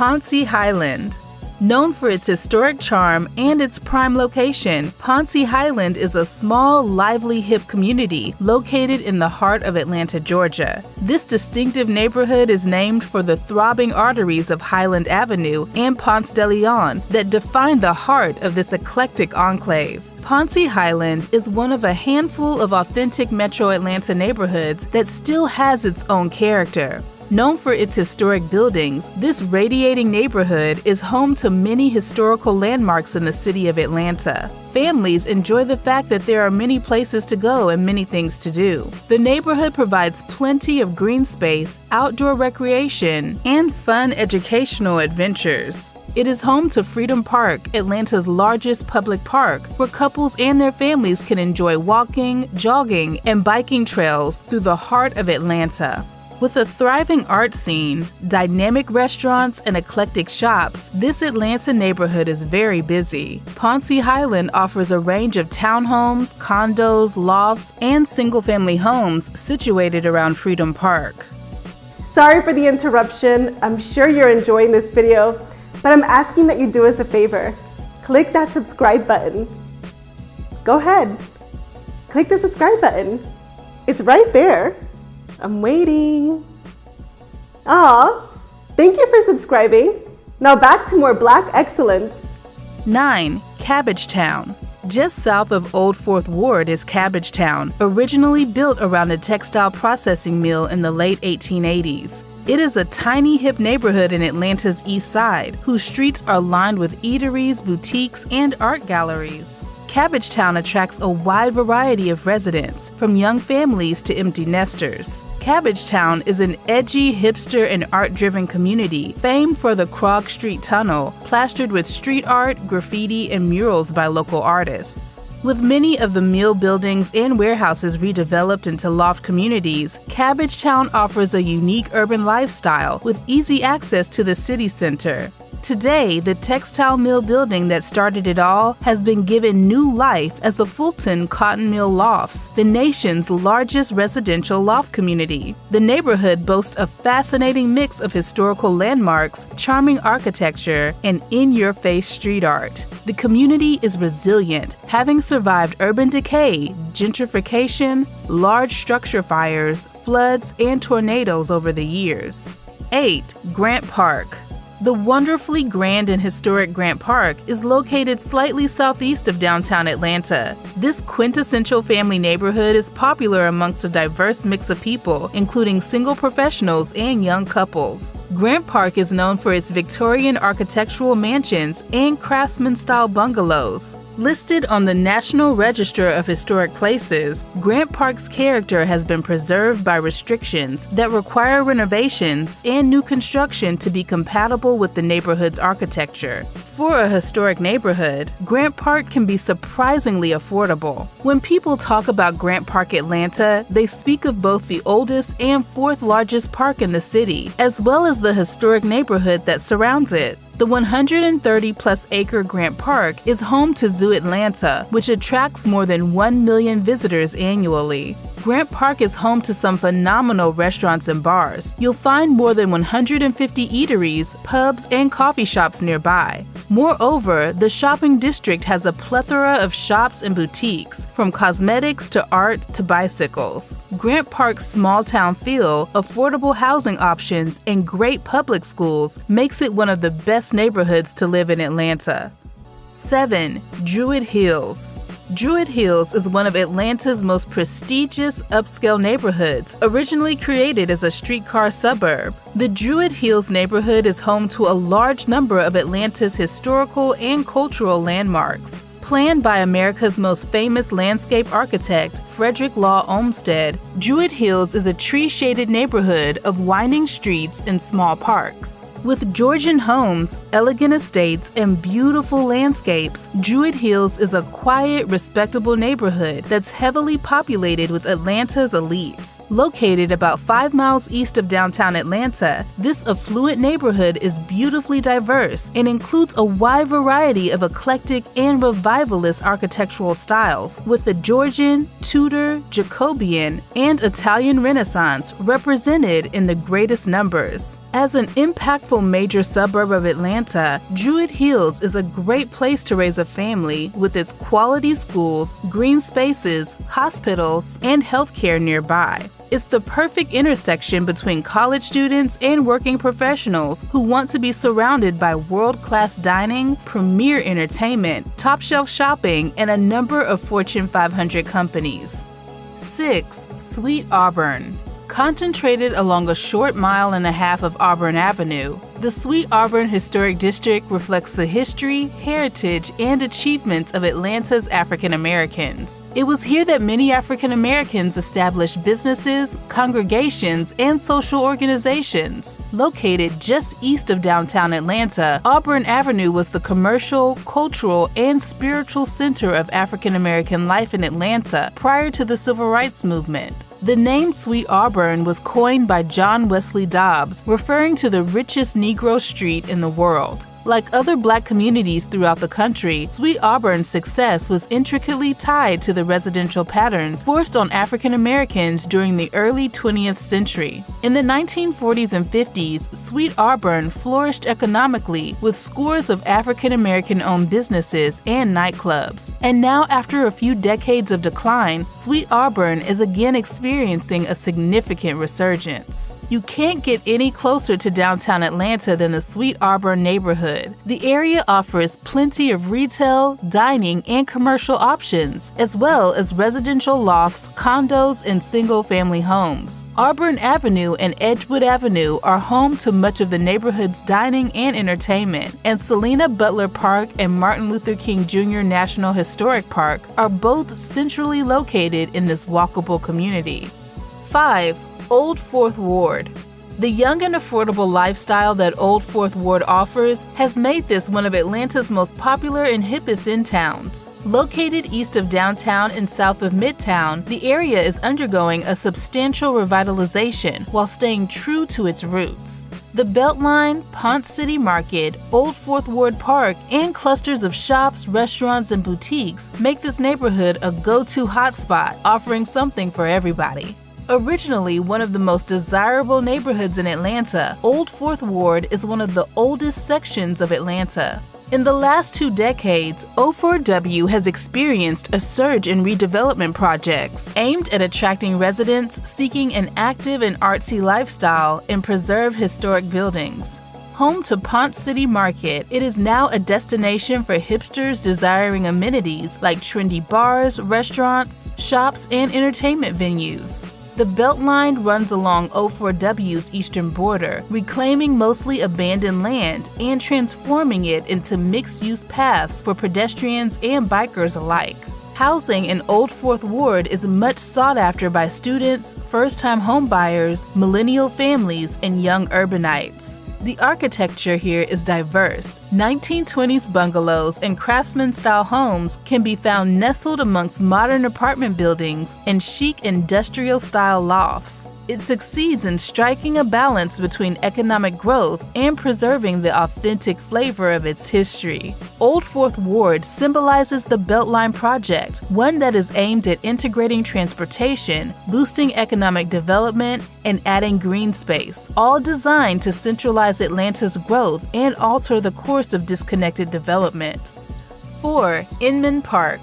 Ponce Highland. Known for its historic charm and its prime location, Ponce Highland is a small, lively, hip community located in the heart of Atlanta, Georgia. This distinctive neighborhood is named for the throbbing arteries of Highland Avenue and Ponce de Leon that define the heart of this eclectic enclave. Ponce Highland is one of a handful of authentic Metro Atlanta neighborhoods that still has its own character. Known for its historic buildings, this radiating neighborhood is home to many historical landmarks in the city of Atlanta. Families enjoy the fact that there are many places to go and many things to do. The neighborhood provides plenty of green space, outdoor recreation, and fun educational adventures. It is home to Freedom Park, Atlanta's largest public park, where couples and their families can enjoy walking, jogging, and biking trails through the heart of Atlanta. With a thriving art scene, dynamic restaurants, and eclectic shops, this Atlanta neighborhood is very busy. Ponce Highland offers a range of townhomes, condos, lofts, and single-family homes situated around Freedom Park. Sorry for the interruption. I'm sure you're enjoying this video, but I'm asking that you do us a favor. Click that subscribe button. Go ahead. Click the subscribe button. It's right there. I'm waiting. Aw, thank you for subscribing. Now back to more Black excellence. 9. Cabbagetown. Just south of Old Fourth Ward is Cabbagetown, originally built around a textile processing mill in the late 1880s. It is a tiny hip neighborhood in Atlanta's East Side, whose streets are lined with eateries, boutiques, and art galleries. Cabbagetown attracts a wide variety of residents, from young families to empty nesters. Cabbagetown is an edgy, hipster, and art-driven community famed for the Krog Street Tunnel, plastered with street art, graffiti, and murals by local artists. With many of the mill buildings and warehouses redeveloped into loft communities, Cabbagetown offers a unique urban lifestyle with easy access to the city center. Today, the textile mill building that started it all has been given new life as the Fulton Cotton Mill Lofts, the nation's largest residential loft community. The neighborhood boasts a fascinating mix of historical landmarks, charming architecture, and in-your-face street art. The community is resilient, having survived urban decay, gentrification, large structure fires, floods, and tornadoes over the years. 8. Grant Park. The wonderfully grand and historic Grant Park is located slightly southeast of downtown Atlanta. This quintessential family neighborhood is popular amongst a diverse mix of people, including single professionals and young couples. Grant Park is known for its Victorian architectural mansions and craftsman-style bungalows. Listed on the National Register of Historic Places, Grant Park's character has been preserved by restrictions that require renovations and new construction to be compatible with the neighborhood's architecture. For a historic neighborhood, Grant Park can be surprisingly affordable. When people talk about Grant Park, Atlanta, they speak of both the oldest and fourth largest park in the city, as well as the historic neighborhood that surrounds it. The 130-plus acre Grant Park is home to Zoo Atlanta, which attracts more than 1 million visitors annually. Grant Park is home to some phenomenal restaurants and bars. You'll find more than 150 eateries, pubs, and coffee shops nearby. Moreover, the shopping district has a plethora of shops and boutiques, from cosmetics to art to bicycles. Grant Park's small-town feel, affordable housing options, and great public schools makes it one of the best neighborhoods to live in Atlanta. 7. Druid Hills. Druid Hills is one of Atlanta's most prestigious upscale neighborhoods, originally created as a streetcar suburb. The Druid Hills neighborhood is home to a large number of Atlanta's historical and cultural landmarks. Planned by America's most famous landscape architect, Frederick Law Olmsted, Druid Hills is a tree-shaded neighborhood of winding streets and small parks. With Georgian homes, elegant estates, and beautiful landscapes, Druid Hills is a quiet, respectable neighborhood that's heavily populated with Atlanta's elites. Located about 5 miles east of downtown Atlanta, this affluent neighborhood is beautifully diverse and includes a wide variety of eclectic and revivalist architectural styles, with the Georgian, Tudor, Jacobean, and Italian Renaissance represented in the greatest numbers. As an impactful beautiful major suburb of Atlanta, Druid Hills is a great place to raise a family with its quality schools, green spaces, hospitals, and healthcare nearby. It's the perfect intersection between college students and working professionals who want to be surrounded by world-class dining, premier entertainment, top-shelf shopping, and a number of Fortune 500 companies. 6. Sweet Auburn. Concentrated along a short mile and a half of Auburn Avenue, the Sweet Auburn Historic District reflects the history, heritage, and achievements of Atlanta's African Americans. It was here that many African Americans established businesses, congregations, and social organizations. Located just east of downtown Atlanta, Auburn Avenue was the commercial, cultural, and spiritual center of African American life in Atlanta prior to the Civil Rights Movement. The name Sweet Auburn was coined by John Wesley Dobbs, referring to the richest Negro street in the world. Like other Black communities throughout the country, Sweet Auburn's success was intricately tied to the residential patterns forced on African Americans during the early 20th century. In the 1940s and 50s, Sweet Auburn flourished economically with scores of African American-owned businesses and nightclubs. And now, after a few decades of decline, Sweet Auburn is again experiencing a significant resurgence. You can't get any closer to downtown Atlanta than the Sweet Auburn neighborhood. The area offers plenty of retail, dining, and commercial options, as well as residential lofts, condos, and single-family homes. Auburn Avenue and Edgewood Avenue are home to much of the neighborhood's dining and entertainment, and Selena Butler Park and Martin Luther King Jr. National Historic Park are both centrally located in this walkable community. 5. Old Fourth Ward. The young and affordable lifestyle that Old Fourth Ward offers has made this one of Atlanta's most popular and hippest in-towns. Located east of downtown and south of Midtown, the area is undergoing a substantial revitalization while staying true to its roots. The Beltline, Ponce City Market, Old Fourth Ward Park, and clusters of shops, restaurants, and boutiques make this neighborhood a go-to hotspot, offering something for everybody. Originally one of the most desirable neighborhoods in Atlanta, Old Fourth Ward is one of the oldest sections of Atlanta. In the last 2 decades, O4W has experienced a surge in redevelopment projects aimed at attracting residents seeking an active and artsy lifestyle and preserve historic buildings. Home to Ponce City Market, it is now a destination for hipsters desiring amenities like trendy bars, restaurants, shops, and entertainment venues. The Beltline runs along O4W's eastern border, reclaiming mostly abandoned land and transforming it into mixed-use paths for pedestrians and bikers alike. Housing in Old Fourth Ward is much sought after by students, first-time homebuyers, millennial families, and young urbanites. The architecture here is diverse. 1920s bungalows and craftsman-style homes can be found nestled amongst modern apartment buildings and chic industrial-style lofts. It succeeds in striking a balance between economic growth and preserving the authentic flavor of its history. Old Fourth Ward symbolizes the Beltline Project, one that is aimed at integrating transportation, boosting economic development, and adding green space, all designed to centralize Atlanta's growth and alter the course of disconnected development. 4. Inman Park.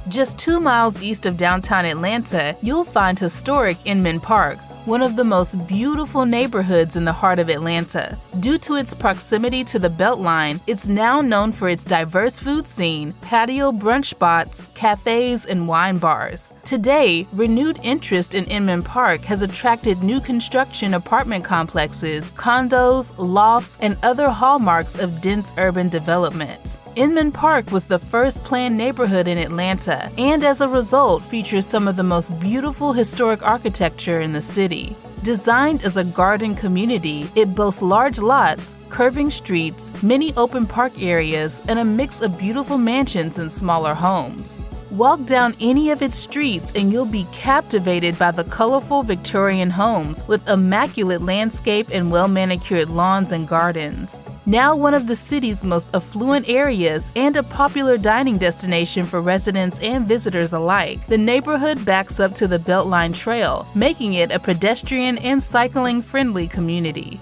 Just 2 miles east of downtown Atlanta, you'll find historic Inman Park, one of the most beautiful neighborhoods in the heart of Atlanta. Due to its proximity to the Beltline, it's now known for its diverse food scene, patio brunch spots, cafes, and wine bars. Today, renewed interest in Inman Park has attracted new construction apartment complexes, condos, lofts, and other hallmarks of dense urban development. Inman Park was the first planned neighborhood in Atlanta, and as a result features some of the most beautiful historic architecture in the city. Designed as a garden community, it boasts large lots, curving streets, many open park areas, and a mix of beautiful mansions and smaller homes. Walk down any of its streets and you'll be captivated by the colorful Victorian homes with immaculate landscape and well-manicured lawns and gardens. Now one of the city's most affluent areas and a popular dining destination for residents and visitors alike, the neighborhood backs up to the Beltline Trail, making it a pedestrian and cycling-friendly community.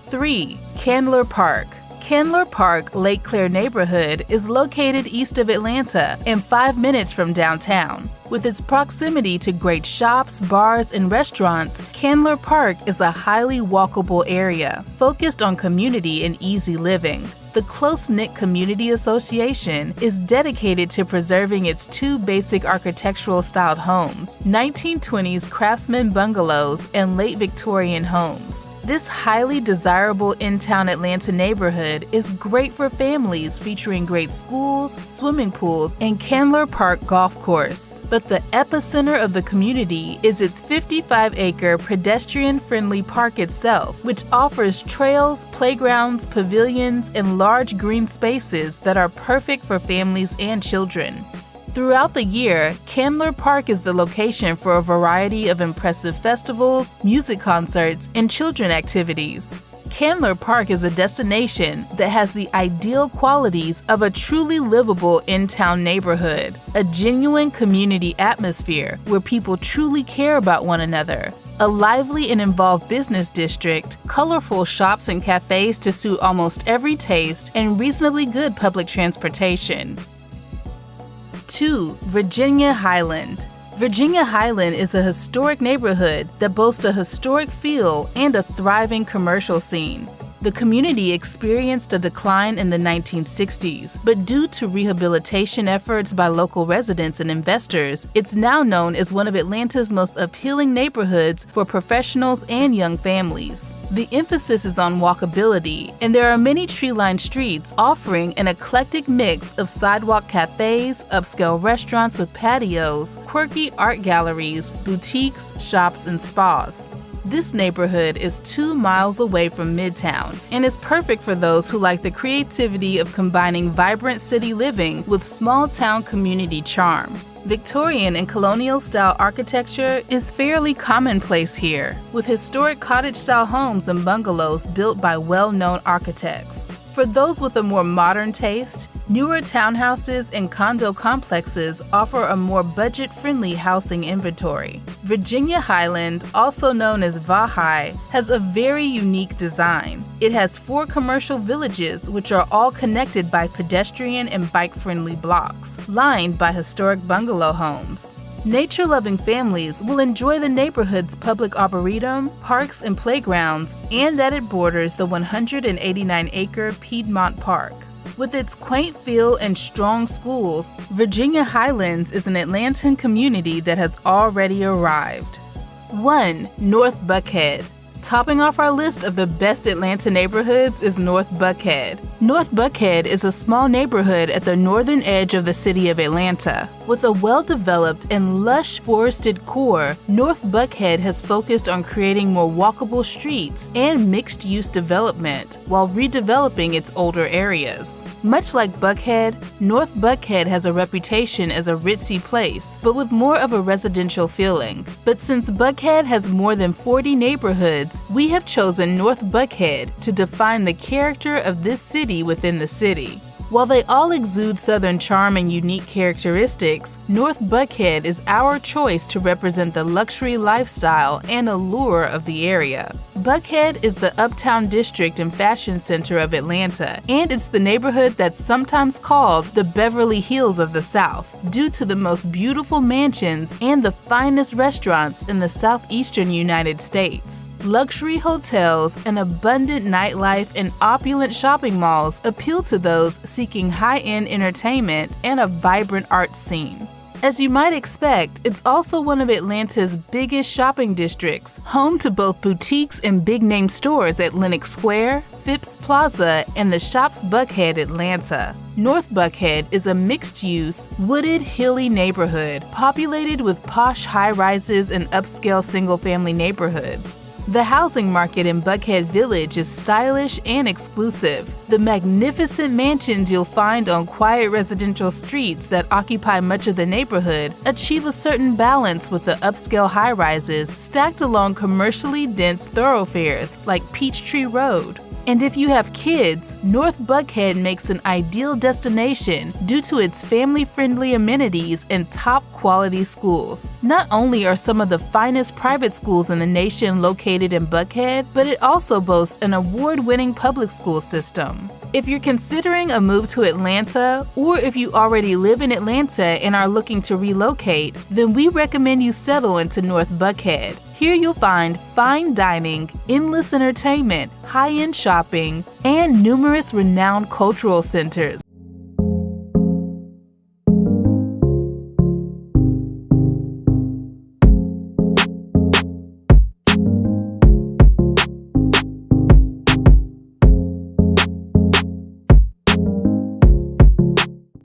3. Candler Park. Candler Park, Lake Claire neighborhood is located east of Atlanta and 5 minutes from downtown. With its proximity to great shops, bars, and restaurants, Candler Park is a highly walkable area focused on community and easy living. The close-knit community association is dedicated to preserving its two basic architectural-styled homes, 1920s craftsman bungalows and late Victorian homes. This highly desirable in-town Atlanta neighborhood is great for families, featuring great schools, swimming pools, and Candler Park golf course. But the epicenter of the community is its 55-acre pedestrian-friendly park itself, which offers trails, playgrounds, pavilions, and large green spaces that are perfect for families and children. Throughout the year, Candler Park is the location for a variety of impressive festivals, music concerts, and children activities. Candler Park is a destination that has the ideal qualities of a truly livable in-town neighborhood, a genuine community atmosphere where people truly care about one another, a lively and involved business district, colorful shops and cafes to suit almost every taste, and reasonably good public transportation. 2. Virginia Highland. Virginia Highland is a historic neighborhood that boasts a historic feel and a thriving commercial scene. The community experienced a decline in the 1960s, but due to rehabilitation efforts by local residents and investors, it's now known as one of Atlanta's most appealing neighborhoods for professionals and young families. The emphasis is on walkability, and there are many tree-lined streets offering an eclectic mix of sidewalk cafes, upscale restaurants with patios, quirky art galleries, boutiques, shops, and spas. This neighborhood is 2 miles away from Midtown and is perfect for those who like the creativity of combining vibrant city living with small-town community charm. Victorian and colonial-style architecture is fairly commonplace here, with historic cottage-style homes and bungalows built by well-known architects. For those with a more modern taste, newer townhouses and condo complexes offer a more budget-friendly housing inventory. Virginia Highland, also known as Vahai, has a very unique design. It has 4 commercial villages which are all connected by pedestrian and bike-friendly blocks, lined by historic bungalow homes. Nature-loving families will enjoy the neighborhood's public arboretum, parks, and playgrounds, and that it borders the 189-acre Piedmont Park. With its quaint feel and strong schools, Virginia Highlands is an Atlantan community that has already arrived. 1. North Buckhead. Topping off our list of the best Atlanta neighborhoods is North Buckhead. North Buckhead is a small neighborhood at the northern edge of the city of Atlanta. With a well-developed and lush forested core, North Buckhead has focused on creating more walkable streets and mixed-use development while redeveloping its older areas. Much like Buckhead, North Buckhead has a reputation as a ritzy place, but with more of a residential feeling. But since Buckhead has more than 40 neighborhoods, we have chosen North Buckhead to define the character of this city within the city. While they all exude Southern charm and unique characteristics, North Buckhead is our choice to represent the luxury lifestyle and allure of the area. Buckhead is the uptown district and fashion center of Atlanta, and it's the neighborhood that's sometimes called the Beverly Hills of the South, due to the most beautiful mansions and the finest restaurants in the southeastern United States. Luxury hotels, an abundant nightlife, and opulent shopping malls appeal to those seeking high-end entertainment and a vibrant art scene. As you might expect, it's also one of Atlanta's biggest shopping districts, home to both boutiques and big-name stores at Lenox Square, Phipps Plaza, and the Shops Buckhead Atlanta. North Buckhead is a mixed-use, wooded, hilly neighborhood populated with posh high-rises and upscale single-family neighborhoods. The housing market in Buckhead Village is stylish and exclusive. The magnificent mansions you'll find on quiet residential streets that occupy much of the neighborhood achieve a certain balance with the upscale high-rises stacked along commercially dense thoroughfares like Peachtree Road. And if you have kids, North Buckhead makes an ideal destination due to its family-friendly amenities and top-quality schools. Not only are some of the finest private schools in the nation located in Buckhead, but it also boasts an award-winning public school system. If you're considering a move to Atlanta, or if you already live in Atlanta and are looking to relocate, then we recommend you settle into North Buckhead. Here you'll find fine dining, endless entertainment, high-end shopping, and numerous renowned cultural centers.